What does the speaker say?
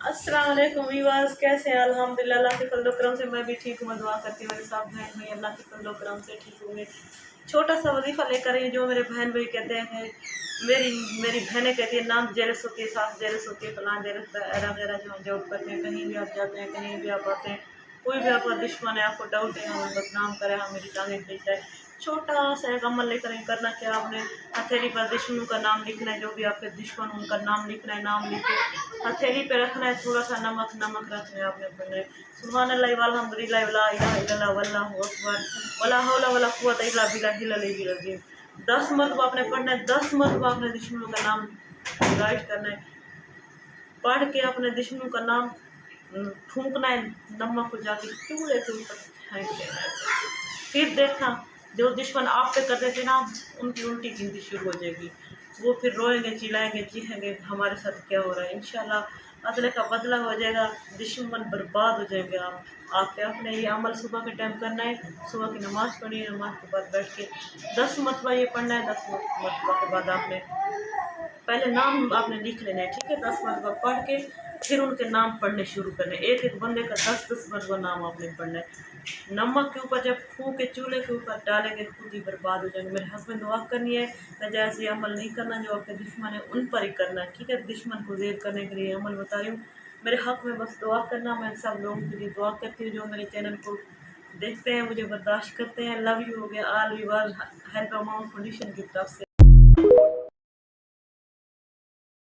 अस्सलाम वालेकुम वीवर्स, कैसे हैं? अल्हम्दुलिल्लाह अल्लाह के फजल करम से मैं भी ठीक हूँ। मैं दुआ करती हूँ मेरे साथ बहन भाई अल्लाह के फजल करम से ठीक होंगे। छोटा सा वजीफ़ा लेकर आई जो मेरे बहन भाई कहते हैं, मेरी मेरी बहनें कहती है नाम जेलस होती है, सास जेलस होती है, फलां जेलस वगैरह जो हम जॉब करते हैं, कहीं भी आप जाते हैं, कहीं भी आप आते हैं, कोई भी आपका दुश्मन है, आपको डाउट है, हमें बदनाम करे, हम मेरी टांगें खींच जाए। छोटा सा एक अमल लेकर करना क्या, आपने हथेली पर दुश्मनों का नाम लिखना है, जो भी आपके दुश्मन उनका नाम लिखना है, नाम लिख के हथेली पे रखना है, थोड़ा सा नमक नमक रखना है, आपने पढ़ना है सुभान अल्लाह वल्हम्दुलिल्लाह वला इलाहा इल्लल्लाह वल्लाहु अकबर वला हौला वला कुव्वता इल्ला बिल्लाहिल अलिय्यिल अज़ीम। 10 मरतबा आपने पढ़ना है, 10 मरतबा अपने दुश्मनों का नाम राइट करना है, पढ़ के अपने दुश्मनों का नाम फूंकना है, नमक को जाके चूल्हे के ऊपर फेंक देना है। फिर देखना जो दुश्मन आप पे करते थे ना, उनकी उल्टी गिनती शुरू हो जाएगी, वो फिर रोएंगे, चिल्लाएंगे, चीखेंगे हमारे साथ क्या हो रहा है। इंशाल्लाह अदले का बदला हो जाएगा, दुश्मन बर्बाद हो जाएंगे। आपके अपने ये अमल सुबह के टाइम करना है, सुबह की नमाज़ पढ़नी है, नमाज के बाद बैठ के 10 मरतबा ये पढ़ना है। 10 मरतबा के बाद आपने पहले नाम आपने लिख लेना है, ठीक है। 10 मरतबा पढ़ के फिर उनके नाम पढ़ने शुरू करने, एक एक बंदे का 10-10 मरतबा नाम आपने पढ़ना है। नमक के ऊपर जब फूंक के चूल्हे के ऊपर डालेंगे, खुद ही बर्बाद हो जाएंगे। मेरे हस्बैंड दुआ करनी है, नाजायज़ ये अमल नहीं करना, जो आपके दुश्मन है उन पर ही करना है, ठीक है। दुश्मन को ज़ेर करने के लिए अमल बता रही हूँ, मेरे हक़ में बस दुआ करना। मैं सब लोगों के लिए दुआ करती हूँ जो मेरे चैनल को देखते हैं, मुझे बर्दाश्त करते हैं। लव यू हो गया, all viewers help amount foundation की तरफ से।